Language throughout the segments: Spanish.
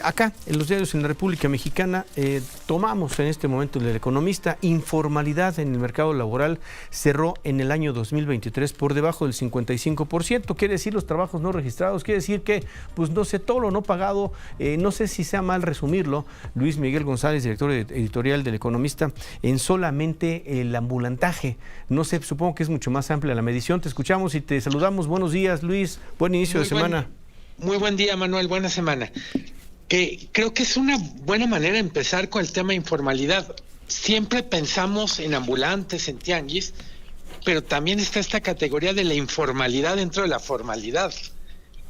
Acá, en los diarios en la República Mexicana, tomamos en este momento el Economista. Informalidad en el mercado laboral cerró en el año 2023 por debajo del 55%. Quiere decir los trabajos no registrados, quiere decir que, pues no sé, todo lo no pagado. No sé si sea mal resumirlo, Luis Miguel González, director editorial del Economista, en solamente el ambulantaje. No sé, supongo que es mucho más amplia la medición. Te escuchamos y te saludamos. Buenos días, Luis. Buen inicio de semana. Muy buen día, Manuel. Buena semana. Creo que es una buena manera de empezar con el tema de informalidad. Siempre pensamos en ambulantes, en tianguis, pero también está esta categoría de la informalidad dentro de la formalidad,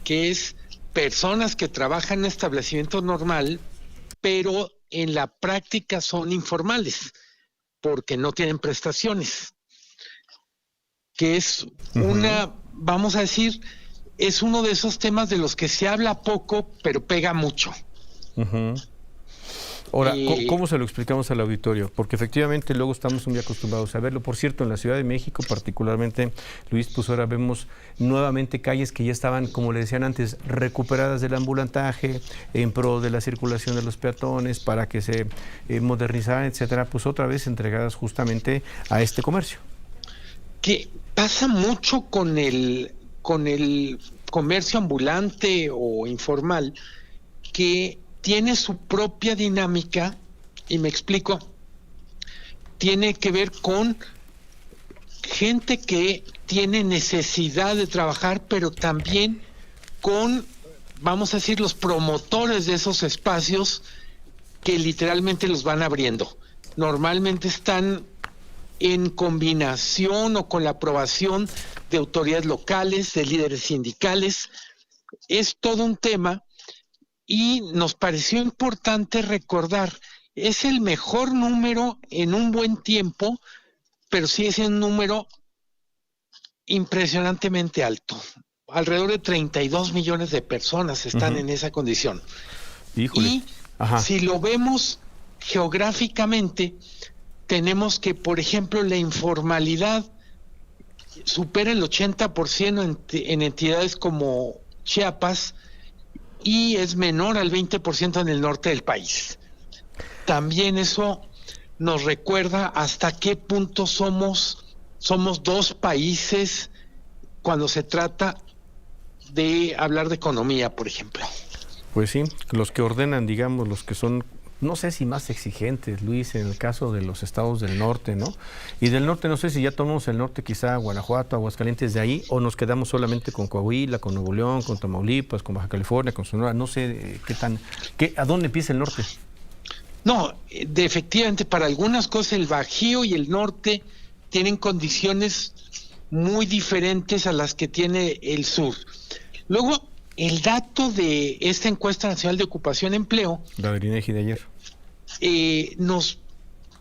que es personas que trabajan en un establecimiento normal, pero en la práctica son informales, porque no tienen prestaciones, que es vamos a decir, es uno de esos temas de los que se habla poco, pero pega mucho. Ahora, ¿cómo se lo explicamos al auditorio? Porque efectivamente luego estamos muy acostumbrados a verlo. Por cierto, en la Ciudad de México particularmente, Luis, pues ahora vemos nuevamente calles que ya estaban, como le decían antes, recuperadas del ambulantaje, en pro de la circulación de los peatones, para que se modernizaran, etcétera, pues otra vez entregadas justamente a este comercio. Que pasa mucho con el comercio ambulante o informal, que tiene su propia dinámica, y me explico. Tiene que ver con gente que tiene necesidad de trabajar, pero también con, vamos a decir, los promotores de esos espacios que literalmente los van abriendo. Normalmente están en combinación o con la aprobación de autoridades locales, de líderes sindicales. Es todo un tema. Y nos pareció importante recordar, es el mejor número en un buen tiempo, pero sigue siendo un número impresionantemente alto. Alrededor de 32 millones de personas están en esa condición. Híjole. Y si lo vemos geográficamente, tenemos que, por ejemplo, la informalidad supera el 80% en entidades como Chiapas, y es menor al 20% en el norte del país. También eso nos recuerda hasta qué punto somos dos países cuando se trata de hablar de economía, por ejemplo. Pues sí, los que ordenan, digamos, los que son, no sé si más exigentes, Luis, en el caso de los estados del norte, ¿no? Y del norte no sé si ya tomamos el norte, quizá Guanajuato, Aguascalientes de ahí, o nos quedamos solamente con Coahuila, con Nuevo León, con Tamaulipas, con Baja California, con Sonora. No sé ¿a dónde empieza el norte? No, efectivamente, para algunas cosas el Bajío y el norte tienen condiciones muy diferentes a las que tiene el sur. Luego, el dato de esta encuesta nacional de ocupación y empleo, la del INEGI de ayer, nos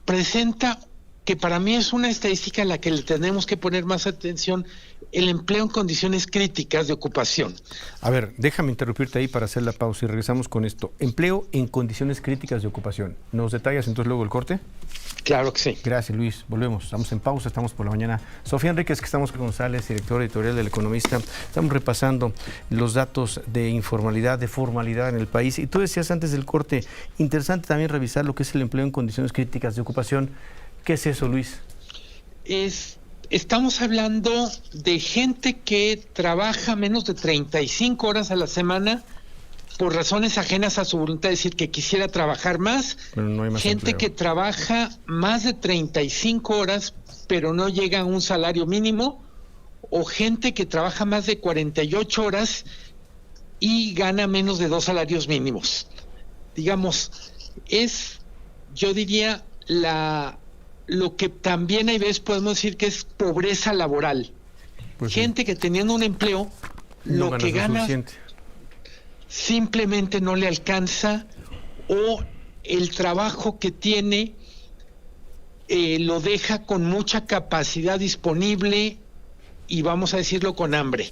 presenta que para mí es una estadística a la que le tenemos que poner más atención, el empleo en condiciones críticas de ocupación. A ver, déjame interrumpirte ahí para hacer la pausa y regresamos con esto. Empleo en condiciones críticas de ocupación. ¿Nos detallas entonces luego el corte? Claro que sí. Gracias, Luis. Volvemos. Estamos en pausa, estamos por la mañana. Sofía Enríquez, que estamos con González, director editorial del Economista. Estamos repasando los datos de informalidad, de formalidad en el país. Y tú decías antes del corte, interesante también revisar lo que es el empleo en condiciones críticas de ocupación. ¿Qué es eso, Luis? Estamos hablando de gente que trabaja menos de 35 horas a la semana por razones ajenas a su voluntad, es decir, que quisiera trabajar más. Pero no hay más gente empleo. Que trabaja más de 35 horas, pero no llega a un salario mínimo, o gente que trabaja más de 48 horas y gana menos de 2 salarios mínimos. Digamos, yo diría, lo que también hay veces podemos decir que es pobreza laboral. Pues gente que teniendo un empleo, lo que gana simplemente no le alcanza, o el trabajo que tiene lo deja con mucha capacidad disponible y, vamos a decirlo, con hambre.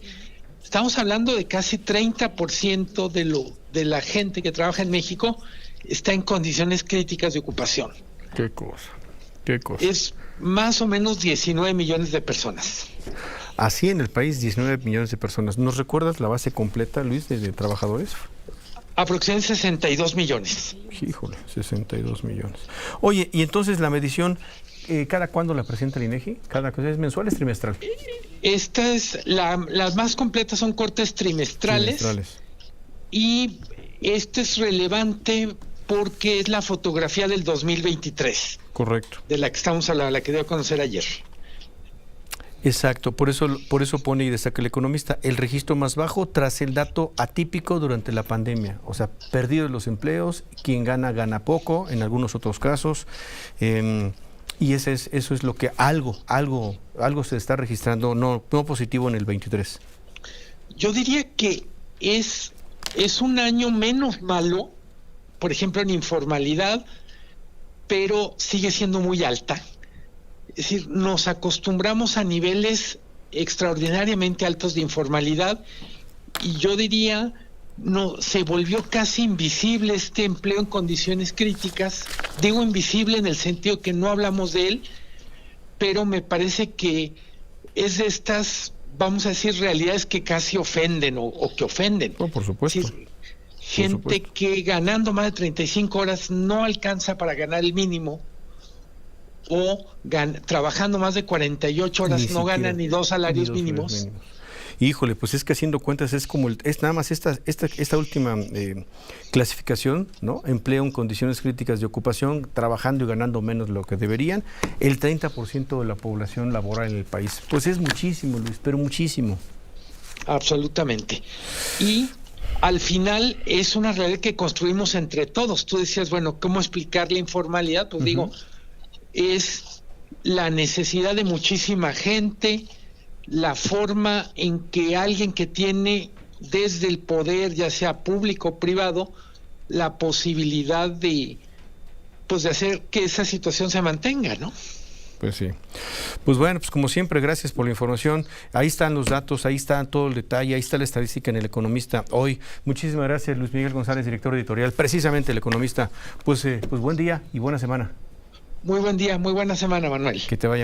Estamos hablando de casi 30% de la gente que trabaja en México está en condiciones críticas de ocupación. ¿Qué cosa? Es más o menos 19 millones de personas. Así en el país, 19 millones de personas. ¿Nos recuerdas la base completa, Luis, de trabajadores? Aproximadamente 62 millones. Híjole, 62 millones. Oye, y entonces la medición, ¿cada cuándo la presenta el INEGI? ¿Cada cosa es mensual, es trimestral? Las más completas son cortes trimestrales. Y este es relevante porque es la fotografía del 2023. Correcto. De la que estamos hablando, la que dio a conocer ayer. Exacto, por eso pone y destaca el economista el registro más bajo tras el dato atípico durante la pandemia. O sea, perdidos los empleos, quien gana, gana poco, en algunos otros casos. Y eso es lo que algo se está registrando, no positivo en el 23. Yo diría que es un año menos malo, por ejemplo, en informalidad, pero sigue siendo muy alta. Es decir, nos acostumbramos a niveles extraordinariamente altos de informalidad y yo diría, se volvió casi invisible este empleo en condiciones críticas. Digo invisible en el sentido que no hablamos de él, pero me parece que es de estas, vamos a decir, realidades que casi ofenden o que ofenden. Oh, por supuesto. Es decir, gente que ganando más de 35 horas no alcanza para ganar el mínimo, o trabajando más de 48 horas no gana ni dos salarios mínimos. Híjole, pues es que haciendo cuentas es como es nada más esta última clasificación, ¿no? Empleo en condiciones críticas de ocupación, trabajando y ganando menos de lo que deberían, el 30% de la población laboral en el país. Pues es muchísimo, Luis, pero muchísimo. Absolutamente. Y al final es una realidad que construimos entre todos. Tú decías, bueno, ¿cómo explicar la informalidad? Pues digo, es la necesidad de muchísima gente, la forma en que alguien que tiene desde el poder, ya sea público o privado, la posibilidad de hacer que esa situación se mantenga, ¿no? Pues sí. Pues bueno, pues como siempre, gracias por la información. Ahí están los datos, ahí está todo el detalle, ahí está la estadística en El Economista hoy. Muchísimas gracias, Luis Miguel González, director editorial, precisamente El Economista. Pues buen día y buena semana. Muy buen día, muy buena semana, Manuel. Que te vaya muy